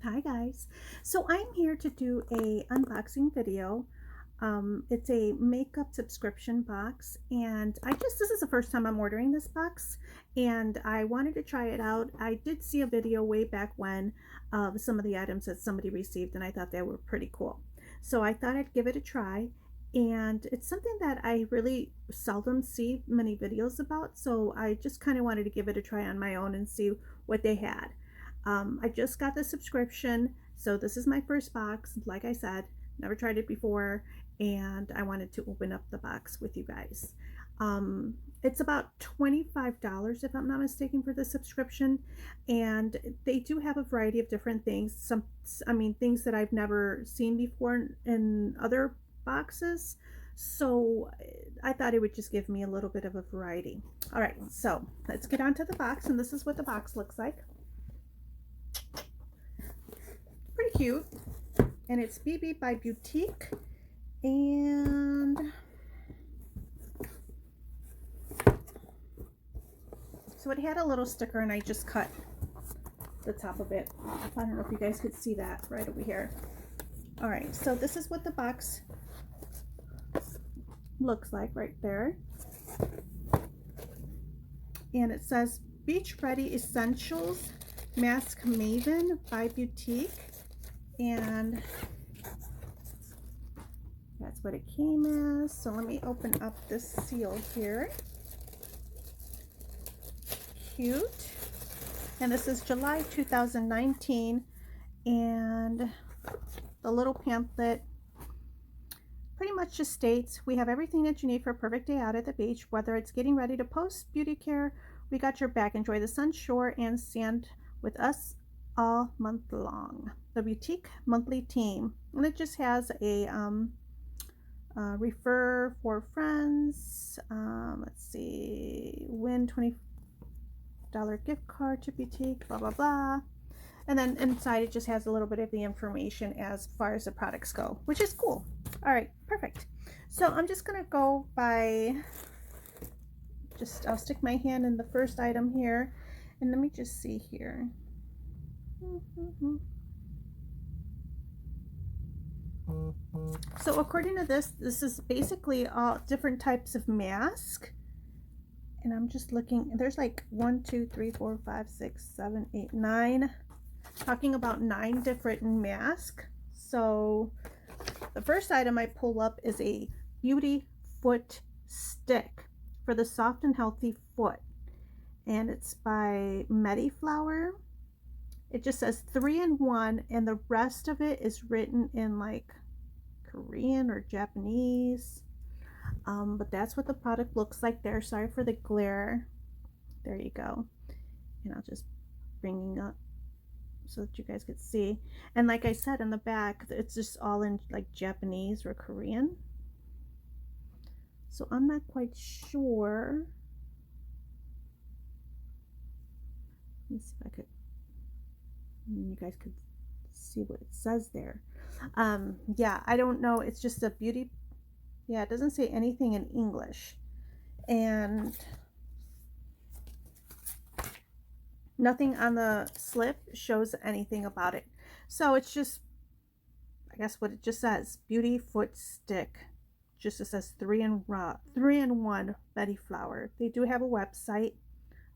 Hi guys, so I'm here to do a unboxing video. It's a makeup subscription box, and this is the first time I'm ordering this box, and I wanted to try it out. I did see a video way back when of some of the items that somebody received, and I thought they were pretty cool. So I thought I'd give it a try, and it's something that I really seldom see many videos about, so I just kind of wanted to give it a try on my own and see what they had. I just got the subscription, so this is my first box. Like I said, never tried it before, and I wanted to open up the box with you guys. It's about $25 if I'm not mistaken for the subscription, and they do have a variety of different things. Things that I've never seen before in other boxes. So I thought it would just give me a little bit of a variety. All right, so let's get onto the box, and this is what the box looks like. Pretty cute, and it's BB by Beauteque, and so it had a little sticker, and I just cut the top of it. I don't know if you guys could see that right over here. All right, so this is what the box looks like right there, and it says Beach Ready Essentials Mask Maven by Beauteque. And that's what it came as. So let me open up this seal here. Cute. And this is July 2019. And the little pamphlet pretty much just states, we have everything that you need for a perfect day out at the beach. Whether it's getting ready to post beauty care, we got your back. Enjoy the sun, shore, and sand with us all month long. The Beauteque monthly team, and it just has a refer for friends. Let's see, win $20 gift card to Beauteque, blah blah blah. And then inside it just has a little bit of the information as far as the products go, which is cool. All right, perfect. So I'm just gonna go by I'll stick my hand in the first item here, and let me just see here. So according to this is basically all different types of mask, and I'm just looking, there's like 1 2 3 4 5 6 7 8 9, talking about 9 different masks. So the first item I pull up is a beauty foot stick for the soft and healthy foot, and it's by Mediflower. It just says 3-in-1, and the rest of it is written in like Korean or Japanese. But that's what the product looks like there. Sorry for the glare. There you go. And I'll just bring it up so that you guys could see. And like I said, in the back, it's just all in like Japanese or Korean. So I'm not quite sure. Let me see if I could, you guys could see what it says there. Yeah, I don't know, it's just a beauty, yeah, it doesn't say anything in English, and nothing on the slip shows anything about it. So it's just, I guess what it just says, beauty foot stick. Just it says 3-in-1 Mediflower. They do have a website,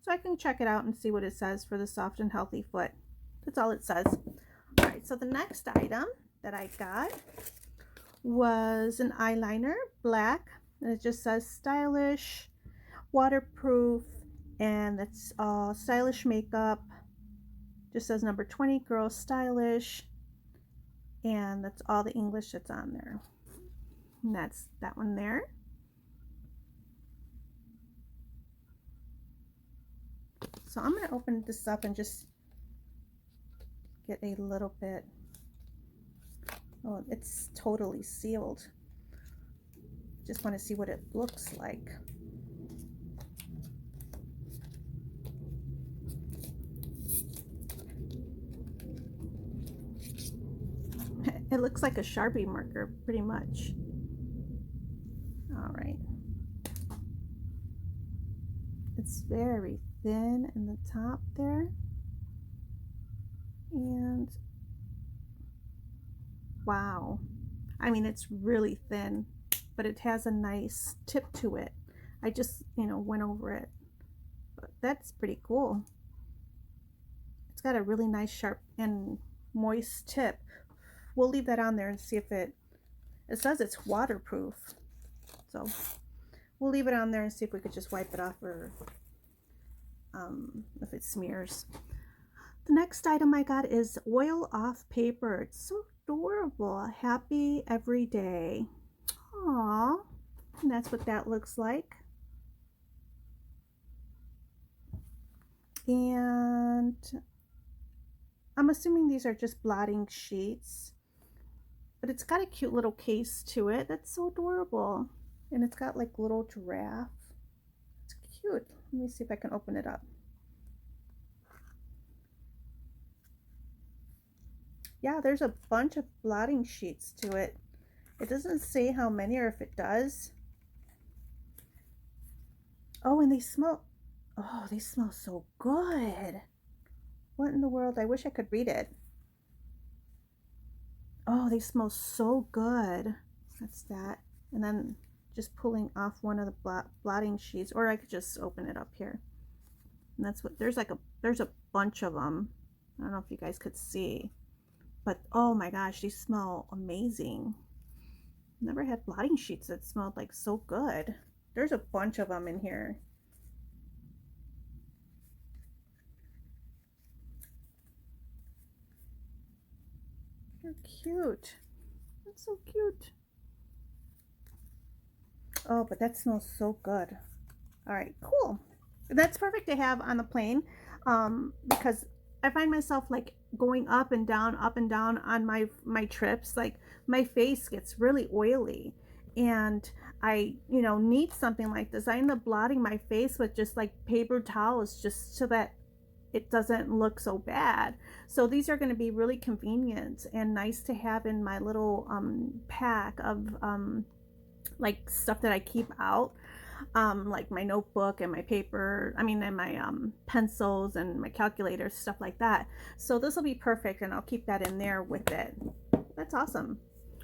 so I can check it out and see what it says for the soft and healthy foot. That's all it says. All right, so the next item that I got was an eyeliner, black, and it just says stylish, waterproof, and that's all stylish makeup. Just says number 20, girl stylish, and that's all the English that's on there. And that's that one there. So I'm going to open this up and just get a little bit. Oh, it's totally sealed. Just want to see what it looks like. It looks like a Sharpie marker, pretty much. All right. It's very thin in the top there. And Wow. I mean, it's really thin, but it has a nice tip to it. I just, went over it. But that's pretty cool. It's got a really nice sharp and moist tip. We'll leave that on there and see if it says it's waterproof. So we'll leave it on there and see if we could just wipe it off, or if it smears. The next item I got is oil off paper. It's so adorable. Happy every day. Aww. And that's what that looks like. And I'm assuming these are just blotting sheets, but it's got a cute little case to it. That's so adorable. And it's got like little giraffe. It's cute. Let me see if I can open it up. Yeah, there's a bunch of blotting sheets to it. It doesn't say how many, or if it does. Oh, and they smell so good. What in the world? I wish I could read it. Oh, they smell so good. That's that. And then just pulling off one of the blotting sheets, or I could just open it up here. And that's what, there's a bunch of them. I don't know if you guys could see, but oh my gosh, these smell amazing. Never had blotting sheets that smelled like so good. There's a bunch of them in here. They're cute. That's so cute. Oh, but that smells so good. All right, cool. That's perfect to have on the plane, because I find myself like going up and down on my trips. Like my face gets really oily, and I need something like this. I end up blotting my face with just like paper towels, just so that it doesn't look so bad. So these are going to be really convenient and nice to have in my little pack of like stuff that I keep out, like my notebook and my paper, and my pencils and my calculators, stuff like that. So this will be perfect, and I'll keep that in there with it. That's awesome.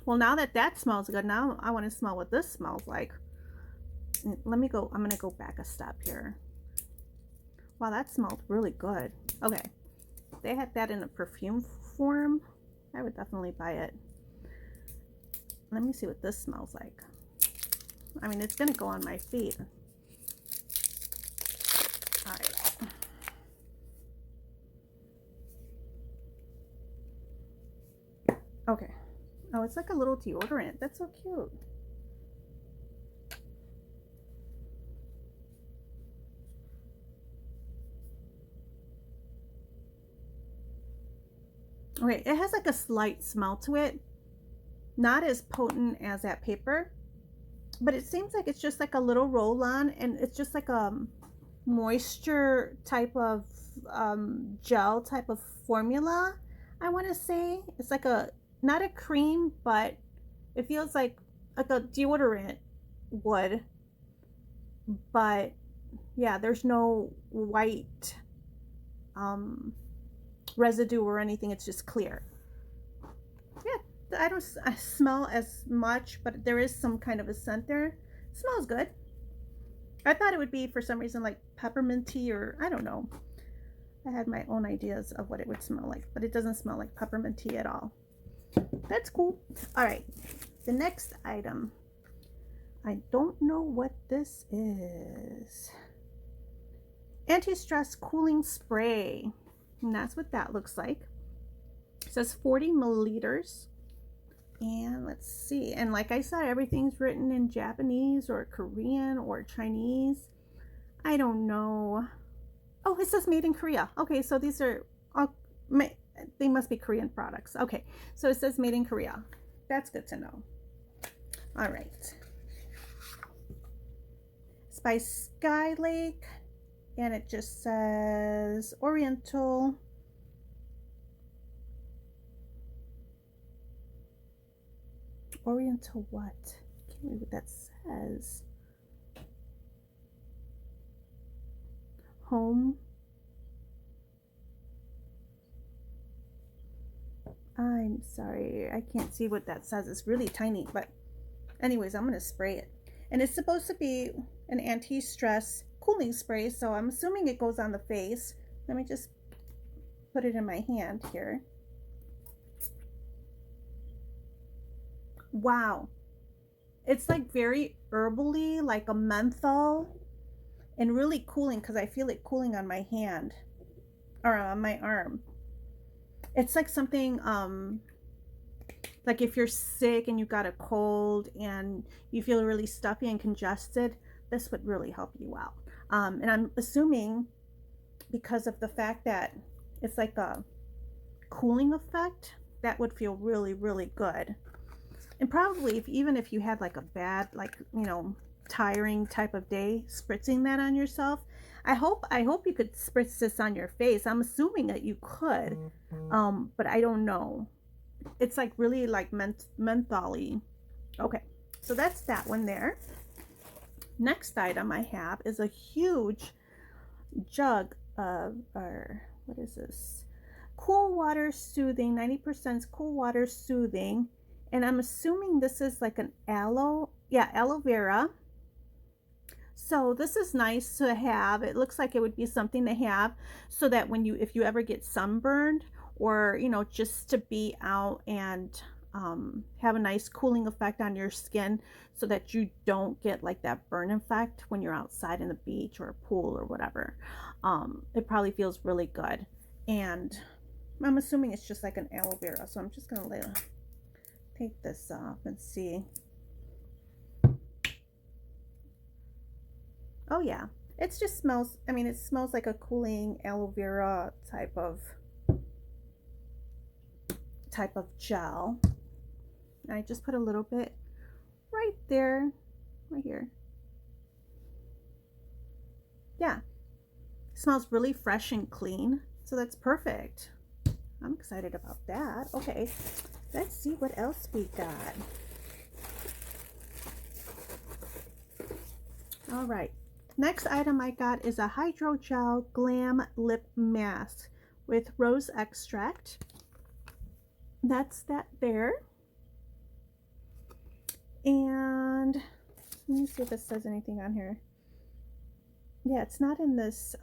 Well, now that smells good, now I want to smell what this smells like. Let me go, I'm going to go back a step here. Wow, that smelled really good. Okay, if they had that in a perfume form, I would definitely buy it. Let me see what this smells like. It's gonna go on my feet. All right. Okay. Oh, it's like a little deodorant. That's so cute. Okay, it has like a slight smell to it. Not as potent as that paper, but it seems like it's just like a little roll-on, and it's just like a moisture type of gel type of formula. I want to say it's like not a cream, but it feels like a deodorant would. But yeah, there's no white residue or anything. It's just clear. Yeah, I don't smell as much, but there is some kind of a scent there. It smells good. I thought it would be, for some reason, like pepperminty, or I don't know. I had my own ideas of what it would smell like, but it doesn't smell like pepperminty at all. That's cool. All right, the next item. I don't know what this is. Anti-stress cooling spray. And that's what that looks like. It says 40 milliliters. And let's see. And like I said, everything's written in Japanese or Korean or Chinese. I don't know. Oh, it says made in Korea. Okay, so these are all, they must be Korean products. Okay, so it says made in Korea. That's good to know. All right. It's by Sky Lake, and it just says Oriental. Oriental what? I can't read what that says. Home. I I'm sorry, I can't see what that says. It's really tiny, but anyways, I'm gonna spray it. And it's supposed to be an anti-stress cooling spray, so I'm assuming it goes on the face. Let me just put it in my hand here. Wow. It's like very herbally, like a menthol, and really cooling because I feel it cooling on my hand or on my arm. It's like something like if you're sick and you got a cold and you feel really stuffy and congested, this would really help you out. And I'm assuming because of the fact that it's like a cooling effect, that would feel really, really good. And probably even if you had like a bad, like, you know, tiring type of day, spritzing that on yourself, I hope you could spritz this on your face. I'm assuming that you could, but I don't know. It's like really like mentholy. Okay, so that's that one there. Next item I have is a huge jug of, what is this? Cool water soothing, 90% cool water soothing. And I'm assuming this is like an aloe vera. So this is nice to have. It looks like it would be something to have so that when if you ever get sunburned, or, you know, just to be out and have a nice cooling effect on your skin so that you don't get like that burn effect when you're outside in the beach or a pool or whatever. It probably feels really good. And I'm assuming it's just like an aloe vera. So I'm just going to take this off and see. Oh yeah, it just smells, I mean, it smells like a cooling aloe vera type of gel. And I just put a little bit right there, right here. Yeah, it smells really fresh and clean, so that's perfect. I'm excited about that. Okay, let's see what else we got. All right, next item I got is a Hydrogel Glam Lip Mask with rose extract. That's that there. And let me see if it says anything on here. Yeah, it's not in this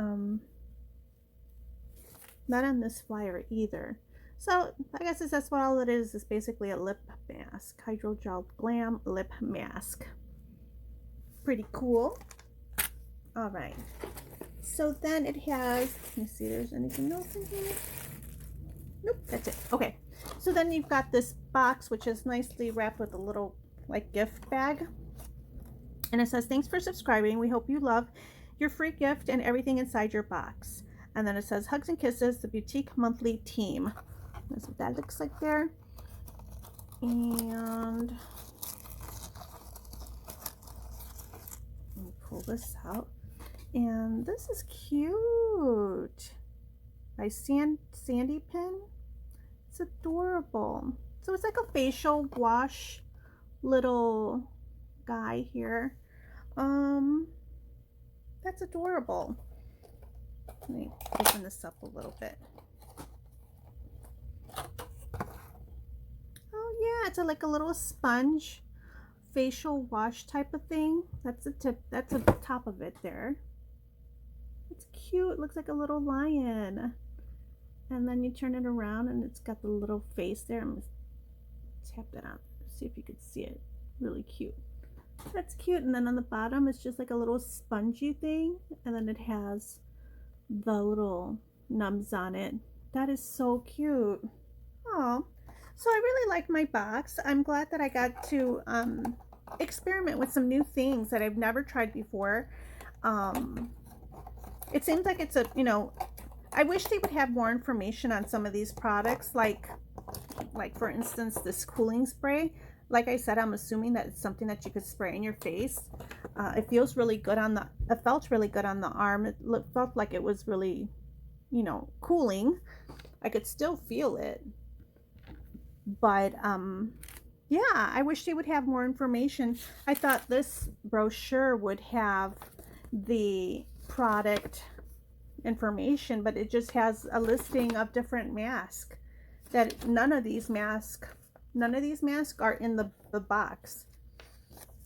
not on this flyer either. So I guess that's what all it is basically a lip mask. Hydrogel Glam Lip Mask. Pretty cool. All right. So then it has, let me see, there's anything else in here? Nope, that's it. Okay. So then you've got this box, which is nicely wrapped with a little like gift bag. And it says, thanks for subscribing. We hope you love your free gift and everything inside your box. And then it says, hugs and kisses, the Beauteque monthly team. That's what that looks like there. And let me pull this out. And this is cute. By Sandy Pin. It's adorable. So it's like a facial wash little guy here. That's adorable. Let me open this up a little bit. Oh yeah, it's like a little sponge facial wash type of thing. That's the tip. That's the top of it there. It's cute. It looks like a little lion. And then you turn it around and it's got the little face there. I'm going to tap that on. See if you can see it. Really cute. That's cute. And then on the bottom it's just like a little spongy thing. And then it has the little nubs on it. That is so cute. Oh, so I really like my box. I'm glad that I got to experiment with some new things that I've never tried before. It seems like it's a, you know, I wish they would have more information on some of these products, like for instance, this cooling spray. Like I said, I'm assuming that it's something that you could spray in your face. It feels really good on the, it felt really good on the arm. It felt like it was really, you know, cooling. I could still feel it. But, yeah, I wish they would have more information. I thought this brochure would have the product information, but it just has a listing of different masks. that none of these masks are in the box.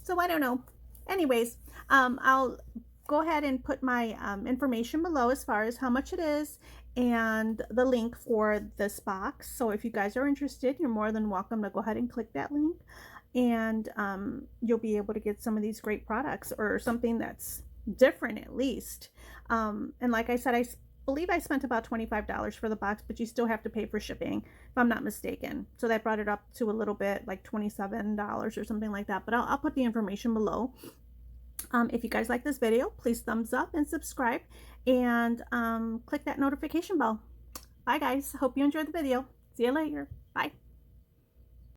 So I don't know. Anyways, I'll go ahead and put my information below as far as how much it is and the link for this box. So if you guys are interested, you're more than welcome to go ahead and click that link, and you'll be able to get some of these great products, or something that's different at least. And like I said, I believe I spent about $25 for the box, but you still have to pay for shipping if I'm not mistaken. So that brought it up to a little bit, like $27 or something like that. But I'll put the information below. If you guys like this video, please thumbs up and subscribe, and click that notification bell. Bye guys. Hope you enjoyed the video. See you later. Bye.